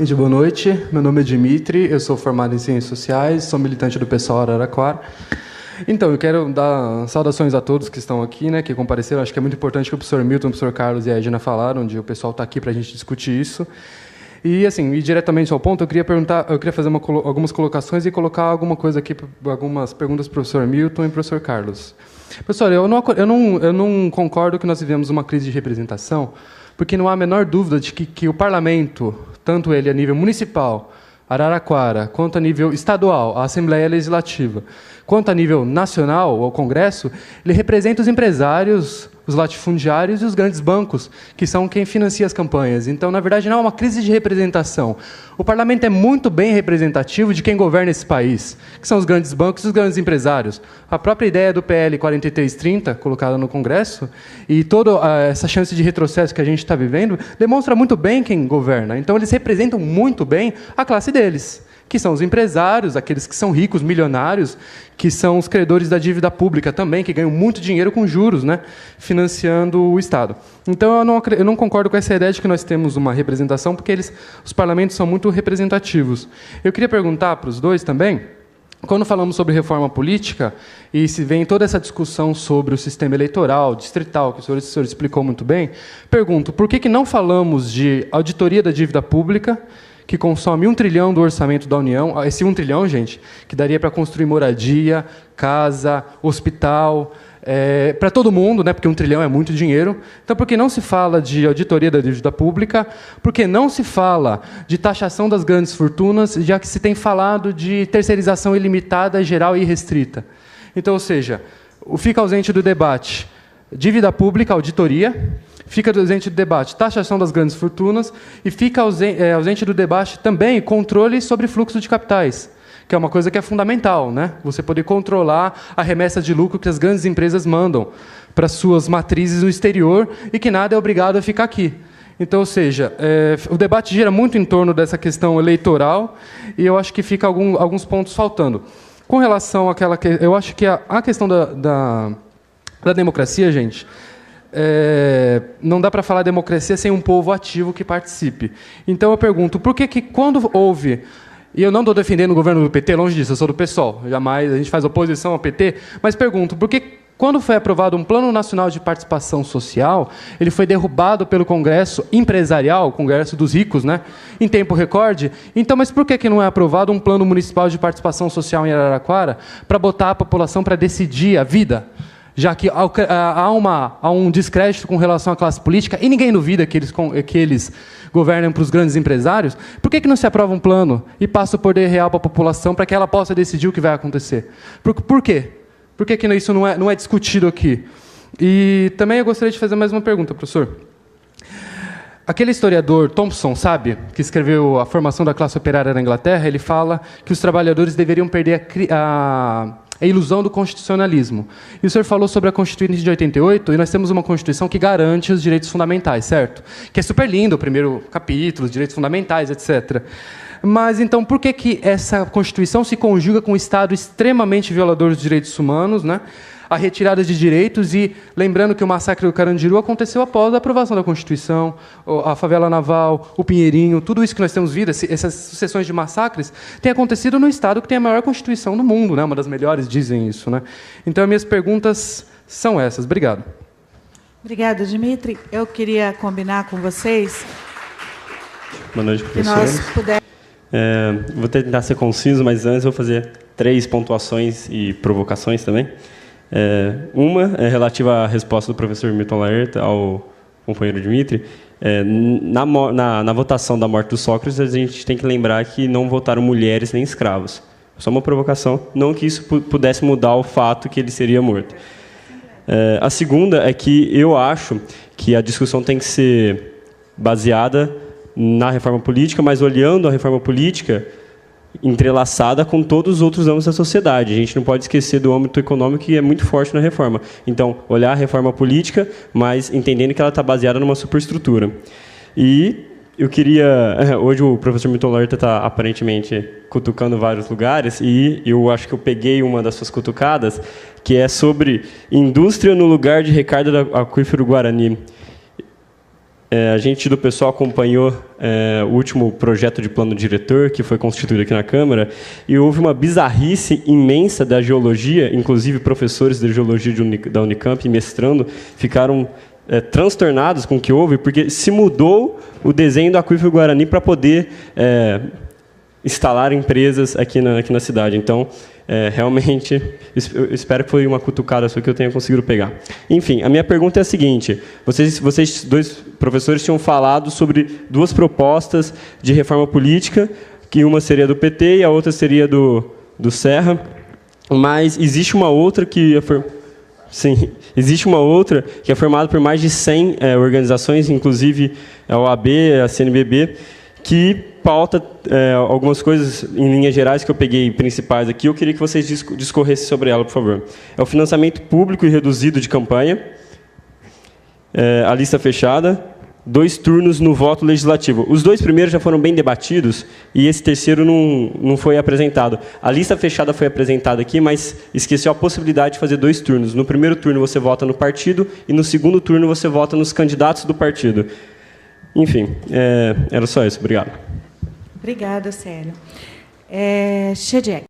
Gente, boa noite. Meu nome é Dimitri, eu sou formado em Ciências Sociais, sou militante do PSOL Araraquara. Então, eu quero dar saudações a todos que estão aqui, né, que compareceram. Acho que é muito importante que o professor Milton, o professor Carlos e a Edna falaram, onde o pessoal está aqui para a gente discutir isso. E, assim, ir diretamente ao ponto, eu queria fazer algumas colocações e colocar alguma coisa aqui, algumas perguntas para o professor Milton e para o professor Carlos. Professor, eu não concordo que nós vivemos uma crise de representação, porque não há a menor dúvida de que o parlamento, tanto ele a nível municipal, Araraquara, quanto a nível estadual, a Assembleia Legislativa, quanto a nível nacional, o Congresso, ele representa os empresários, os latifundiários e os grandes bancos, que são quem financia as campanhas. Então, na verdade, não é uma crise de representação. O parlamento é muito bem representativo de quem governa esse país, que são os grandes bancos e os grandes empresários. A própria ideia do PL 4330, colocada no Congresso, e toda essa chance de retrocesso que a gente está vivendo, demonstra muito bem quem governa. Então, eles representam muito bem a classe deles, que são os empresários, aqueles que são ricos, milionários, que são os credores da dívida pública também, que ganham muito dinheiro com juros, né, financiando o Estado. Então, eu não concordo com essa ideia de que nós temos uma representação, porque os parlamentos são muito representativos. Eu queria perguntar para os dois também, quando falamos sobre reforma política, e se vem toda essa discussão sobre o sistema eleitoral, distrital, que o senhor explicou muito bem, pergunto, por que não falamos de auditoria da dívida pública, que consome 1 trilhão do orçamento da União, esse 1 trilhão, gente, que daria para construir moradia, casa, hospital, para todo mundo, né, porque 1 trilhão é muito dinheiro. Então, por que não se fala de auditoria da dívida pública? Por que não se fala de taxação das grandes fortunas, já que se tem falado de terceirização ilimitada, geral e restrita? Então, ou seja, fica ausente do debate dívida pública, auditoria, fica ausente do debate taxação das grandes fortunas e fica ausente do debate também controle sobre fluxo de capitais, que é uma coisa que é fundamental, né? Você poder controlar a remessa de lucro que as grandes empresas mandam para suas matrizes no exterior e que nada é obrigado a ficar aqui. Então, ou seja, o debate gira muito em torno dessa questão eleitoral e eu acho que fica alguns pontos faltando. Com relação àquela... Eu acho que a questão da democracia, gente... não dá para falar democracia sem um povo ativo que participe. Então eu pergunto, por que quando houve, e eu não estou defendendo o governo do PT, longe disso, eu sou do PSOL, jamais a gente faz oposição ao PT, mas pergunto, por que quando foi aprovado um Plano Nacional de Participação Social, ele foi derrubado pelo Congresso Empresarial, o Congresso dos Ricos, né, em tempo recorde? Então, mas por que não é aprovado um Plano Municipal de Participação Social em Araraquara para botar a população para decidir a vida? Já que há um descrédito com relação à classe política, e ninguém duvida que eles governam para os grandes empresários, por que não se aprova um plano e passa o poder real para a população para que ela possa decidir o que vai acontecer? Por quê? Por que isso não é discutido aqui? E também eu gostaria de fazer mais uma pergunta, professor. Aquele historiador Thompson, sabe, que escreveu A Formação da Classe Operária na Inglaterra, ele fala que os trabalhadores deveriam perder a ilusão do constitucionalismo. E o senhor falou sobre a Constituição de 88, e nós temos uma Constituição que garante os direitos fundamentais, certo? Que é super lindo, o primeiro capítulo, os direitos fundamentais, etc. Mas, então, por que essa Constituição se conjuga com um Estado extremamente violador dos direitos humanos, né? A retirada de direitos, e lembrando que o massacre do Carandiru aconteceu após a aprovação da Constituição, a favela naval, o Pinheirinho, tudo isso que nós temos visto, essas sucessões de massacres, tem acontecido no Estado que tem a maior Constituição do mundo, né? Uma das melhores dizem isso, né? Então, as minhas perguntas são essas. Obrigado. Obrigada, Dimitri. Eu queria combinar com vocês... Boa noite, professor. Vou tentar ser conciso, mas antes eu vou fazer 3 pontuações e provocações também. Uma é relativa à resposta do professor Milton Laerta ao companheiro Dimitri. Na votação da morte do Sócrates, a gente tem que lembrar que não votaram mulheres nem escravos. Só uma provocação, não que isso pudesse mudar o fato que ele seria morto. A segunda é que eu acho que a discussão tem que ser baseada na reforma política, mas olhando a reforma política entrelaçada com todos os outros âmbitos da sociedade. A gente não pode esquecer do âmbito econômico, que é muito forte na reforma. Então, olhar a reforma política, mas entendendo que ela está baseada numa superestrutura. E eu queria... Hoje o professor Milton Laerta está, aparentemente, cutucando vários lugares, e eu acho que eu peguei uma das suas cutucadas, que é sobre indústria no lugar de recarga do aquífero Guarani. A gente do pessoal acompanhou o último projeto de plano diretor que foi constituído aqui na Câmara e houve uma bizarrice imensa da geologia, inclusive professores de geologia da Unicamp mestrando ficaram transtornados com o que houve, porque se mudou o desenho do aquífero Guarani para poder instalar empresas aqui na cidade. Então, realmente, eu espero que foi uma cutucada só que eu tenha conseguido pegar. Enfim, a minha pergunta é a seguinte. Vocês dois professores tinham falado sobre duas propostas de reforma política, que uma seria do PT e a outra seria do Serra, mas existe uma outra que... Sim, existe uma outra que é formada por mais de 100 organizações, inclusive a OAB, a CNBB, que pauta algumas coisas em linhas gerais que eu peguei principais aqui. Eu queria que vocês discorressem sobre ela, por favor. É o financiamento público e reduzido de campanha, a lista fechada, 2 turnos no voto legislativo. Os 2 primeiros já foram bem debatidos e esse terceiro não foi apresentado. A lista fechada foi apresentada aqui, mas esqueceu a possibilidade de fazer 2 turnos. No primeiro turno você vota no partido e no segundo turno você vota nos candidatos do partido. Enfim, era só isso. Obrigado. Obrigada, Célio. Chediek.